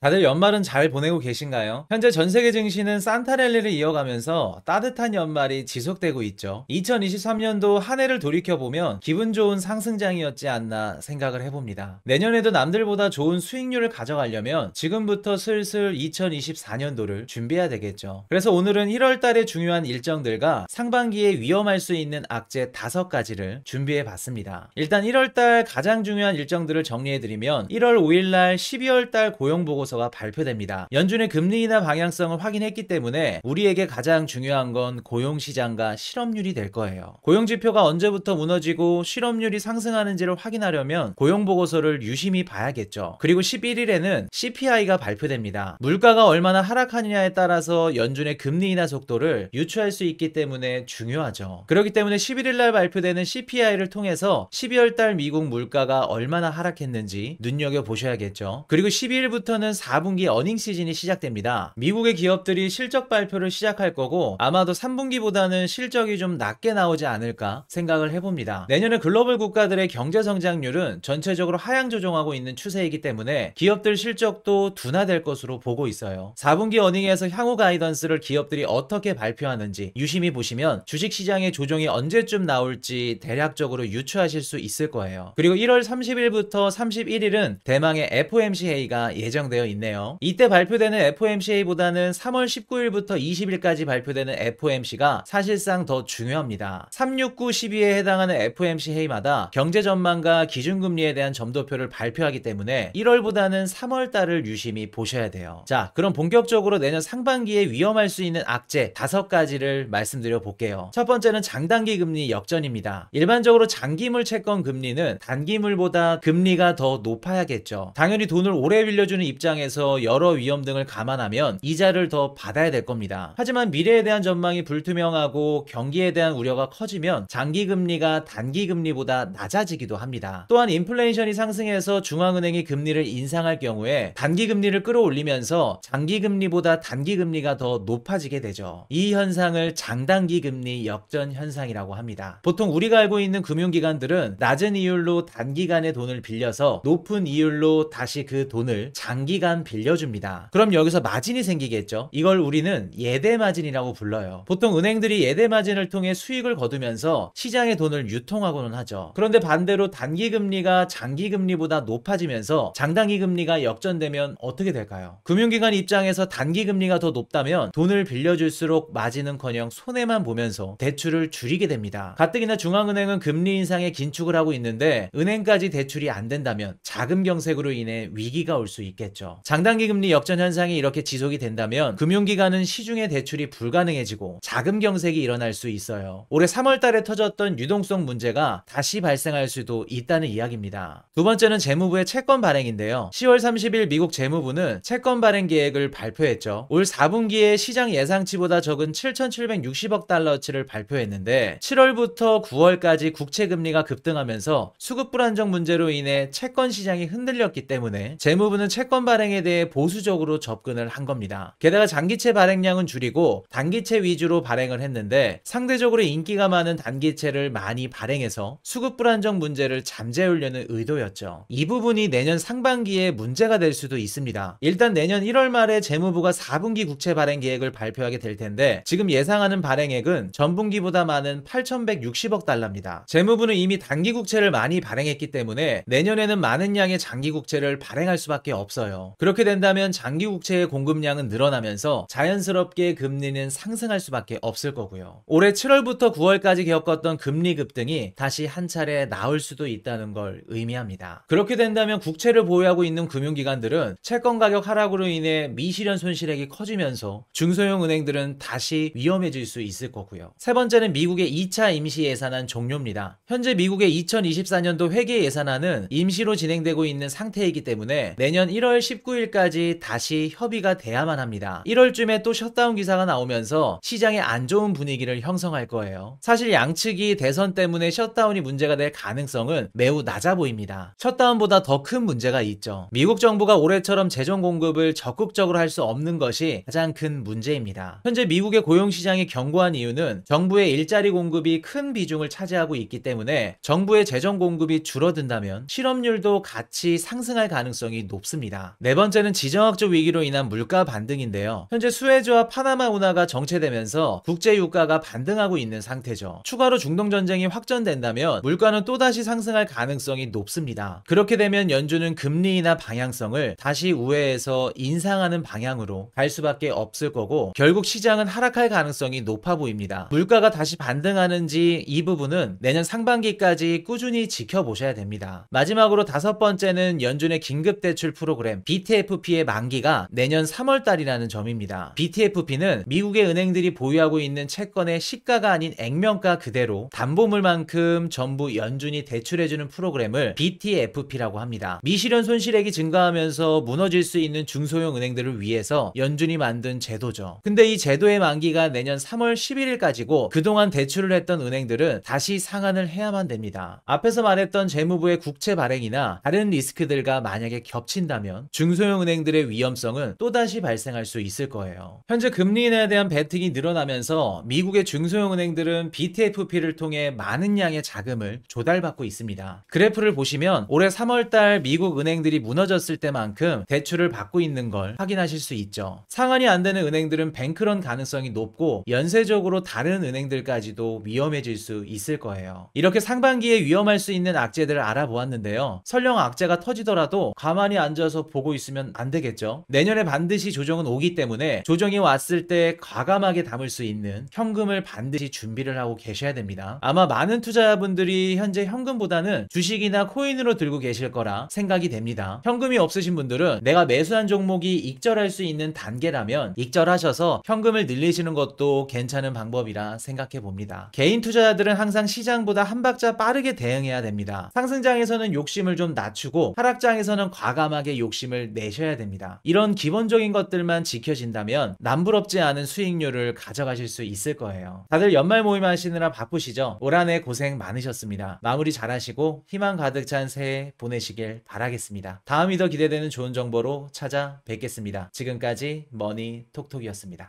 다들 연말은 잘 보내고 계신가요? 현재 전 세계 증시는 산타 랠리를 이어가면서 따뜻한 연말이 지속되고 있죠. 2023년도 한 해를 돌이켜보면 기분 좋은 상승장이었지 않나 생각을 해봅니다. 내년에도 남들보다 좋은 수익률을 가져가려면 지금부터 슬슬 2024년도를 준비해야 되겠죠. 그래서 오늘은 1월 달에 중요한 일정들과 상반기에 위험할 수 있는 악재 5가지를 준비해 봤습니다. 일단 1월 달 가장 중요한 일정들을 정리해드리면 1월 5일 날 12월 달 고용보고서 가 발표됩니다. 연준의 금리 인하 방향성을 확인했기 때문에 우리에게 가장 중요한 건 고용시장과 실업률이 될 거예요. 고용지표가 언제부터 무너지고 실업률이 상승하는지를 확인하려면 고용보고서를 유심히 봐야겠죠. 그리고 11일에는 CPI가 발표됩니다. 물가가 얼마나 하락하느냐에 따라서 연준의 금리 인하 속도를 유추할 수 있기 때문에 중요하죠. 그렇기 때문에 11일 날 발표되는 CPI를 통해서 12월 달 미국 물가가 얼마나 하락했는지 눈여겨보셔야겠죠. 그리고 12일부터는 4분기 어닝 시즌이 시작됩니다. 미국의 기업들이 실적 발표를 시작할 거고 아마도 3분기보다는 실적이 좀 낮게 나오지 않을까 생각을 해봅니다. 내년에 글로벌 국가들의 경제 성장률은 전체적으로 하향 조정하고 있는 추세이기 때문에 기업들 실적도 둔화될 것으로 보고 있어요. 4분기 어닝에서 향후 가이던스를 기업들이 어떻게 발표하는지 유심히 보시면 주식시장의 조정이 언제쯤 나올지 대략적으로 유추하실 수 있을 거예요. 그리고 1월 30일부터 31일은 대망의 FOMC 회의가 예정되어 있네요. 이때 발표되는 FOMC보다는 3월 19일부터 20일까지 발표되는 FOMC가 사실상 더 중요합니다. 369, 12에 해당하는 FOMC 회의마다 경제 전망과 기준금리에 대한 점도표를 발표하기 때문에 1월보다는 3월 달을 유심히 보셔야 돼요. 자, 그럼 본격적으로 내년 상반기에 위험할 수 있는 악재 5가지를 말씀드려 볼게요. 첫 번째는 장단기 금리 역전입니다. 일반적으로 장기물 채권 금리는 단기물보다 금리가 더 높아야겠죠. 당연히 돈을 오래 빌려주는 입장에서 여러 위험 등을 감안하면 이자를 더 받아야 될 겁니다. 하지만 미래에 대한 전망이 불투명하고 경기에 대한 우려가 커지면 장기금리가 단기금리보다 낮아지기도 합니다. 또한 인플레이션이 상승해서 중앙은행이 금리를 인상할 경우에 단기금리를 끌어올리면서 장기금리보다 단기금리가 더 높아지게 되죠. 이 현상을 장단기금리 역전 현상이라고 합니다. 보통 우리가 알고 있는 금융기관들은 낮은 이율로 단기간에 돈을 빌려서 높은 이율로 다시 그 돈을 장기간 빌려줍니다. 그럼 여기서 마진이 생기겠죠. 이걸 우리는 예대 마진이라고 불러요. 보통 은행들이 예대 마진을 통해 수익을 거두면서 시장의 돈을 유통하고는 하죠. 그런데 반대로 단기 금리가 장기 금리보다 높아지면서 장단기 금리가 역전되면 어떻게 될까요? 금융기관 입장에서 단기 금리가 더 높다면 돈을 빌려줄수록 마진은커녕 손해만 보면서 대출을 줄이게 됩니다. 가뜩이나 중앙은행은 금리 인상에 긴축을 하고 있는데 은행까지 대출이 안 된다면 자금 경색으로 인해 위기가 올 수 있겠죠. 장단기 금리 역전 현상이 이렇게 지속이 된다면 금융기관은 시중에 대출이 불가능해지고 자금 경색이 일어날 수 있어요. 올해 3월 달에 터졌던 유동성 문제가 다시 발생할 수도 있다는 이야기입니다. 두 번째는 재무부의 채권 발행인데요. 10월 30일 미국 재무부는 채권 발행 계획을 발표했죠. 올 4분기에 시장 예상치보다 적은 7,760억 달러치를 발표했는데 7월부터 9월까지 국채 금리가 급등하면서 수급 불안정 문제로 인해 채권 시장이 흔들렸기 때문에 재무부는 채권 발행에 대해 보수적으로 접근을 한 겁니다. 게다가 장기채 발행량은 줄이고 단기채 위주로 발행을 했는데 상대적으로 인기가 많은 단기채를 많이 발행해서 수급 불안정 문제를 잠재우려는 의도였죠. 이 부분이 내년 상반기에 문제가 될 수도 있습니다. 일단 내년 1월 말에 재무부가 4분기 국채 발행 계획을 발표하게 될 텐데 지금 예상하는 발행액은 전분기보다 많은 8,160억 달러입니다. 재무부는 이미 단기 국채를 많이 발행했기 때문에 내년에는 많은 양의 장기 국채를 발행할 수밖에 없어요. 그렇게 된다면 장기 국채의 공급량은 늘어나면서 자연스럽게 금리는 상승할 수밖에 없을 거고요. 올해 7월부터 9월까지 겪었던 금리 급등이 다시 한 차례 나올 수도 있다는 걸 의미합니다. 그렇게 된다면 국채를 보유하고 있는 금융기관들은 채권 가격 하락으로 인해 미실현 손실액이 커지면서 중소형 은행들은 다시 위험해질 수 있을 거고요. 세 번째는 미국의 2차 임시 예산안 종료입니다. 현재 미국의 2024년도 회계 예산안은 임시로 진행되고 있는 상태이기 때문에 내년 1월 19일까지 다시 협의가 돼야만 합니다. 1월쯤에 또 셧다운 기사가 나오면서 시장에 안 좋은 분위기를 형성할 거예요. 사실 양측이 대선 때문에 셧다운이 문제가 될 가능성은 매우 낮아 보입니다. 셧다운보다 더 큰 문제가 있죠. 미국 정부가 올해처럼 재정 공급을 적극적으로 할 수 없는 것이 가장 큰 문제입니다. 현재 미국의 고용시장이 견고한 이유는 정부의 일자리 공급이 큰 비중을 차지하고 있기 때문에 정부의 재정 공급이 줄어든다면 실업률도 같이 상승할 가능성이 높습니다. 네 번째는 지정학적 위기로 인한 물가 반등인데요. 현재 수에즈와 파나마 운하가 정체되면서 국제 유가가 반등하고 있는 상태죠. 추가로 중동 전쟁이 확전된다면 물가는 또다시 상승할 가능성이 높습니다. 그렇게 되면 연준은 금리 인하 방향성을 다시 우회해서 인상하는 방향으로 갈 수밖에 없을 거고, 결국 시장은 하락할 가능성이 높아 보입니다. 물가가 다시 반등하는지 이 부분은 내년 상반기까지 꾸준히 지켜보셔야 됩니다. 마지막으로 다섯 번째는 연준의 긴급대출 프로그램 BTFP의 만기가 내년 3월 달이라는 점입니다. BTFP는 미국의 은행들이 보유하고 있는 채권의 시가가 아닌 액면가 그대로 담보물만큼 전부 연준이 대출해주는 프로그램을 BTFP라고 합니다. 미실현 손실액이 증가하면서 무너질 수 있는 중소형 은행들을 위해서 연준이 만든 제도죠. 근데 이 제도의 만기가 내년 3월 11일까지고 그동안 대출을 했던 은행들은 다시 상환을 해야만 됩니다. 앞에서 말했던 재무부의 국채 발행이나 다른 리스크들과 만약에 겹친다면 중소형 은행들의 위험성은 또다시 발생할 수 있을 거예요. 현재 금리 인하에 대한 베팅이 늘어나면서 미국의 중소형 은행들은 BTFP를 통해 많은 양의 자금을 조달받고 있습니다. 그래프를 보시면 올해 3월달 미국 은행들이 무너졌을 때만큼 대출을 받고 있는 걸 확인하실 수 있죠. 상환이 안 되는 은행들은 뱅크런 가능성이 높고 연쇄적으로 다른 은행들까지도 위험해질 수 있을 거예요. 이렇게 상반기에 위험할 수 있는 악재들을 알아보았는데요. 설령 악재가 터지더라도 가만히 앉아서 보고 있으면 안 되겠죠. 내년에 반드시 조정은 오기 때문에 조정이 왔을 때 과감하게 담을 수 있는 현금을 반드시 준비를 하고 계셔야 됩니다. 아마 많은 투자자분들이 현재 현금보다는 주식이나 코인으로 들고 계실 거라 생각이 됩니다. 현금이 없으신 분들은 내가 매수한 종목이 익절할 수 있는 단계라면 익절하셔서 현금을 늘리시는 것도 괜찮은 방법이라 생각해 봅니다. 개인 투자자들은 항상 시장보다 한 박자 빠르게 대응해야 됩니다. 상승장에서는 욕심을 좀 낮추고 하락장에서는 과감하게 욕심을 내셔야 됩니다. 이런 기본적인 것들만 지켜진다면 남부럽지 않은 수익률을 가져가실 수 있을 거예요. 다들 연말 모임 하시느라 바쁘시죠? 올 한 해 고생 많으셨습니다. 마무리 잘하시고 희망 가득 찬 새해 보내시길 바라겠습니다. 다음이 더 기대되는 좋은 정보로 찾아뵙겠습니다. 지금까지 머니톡톡이었습니다.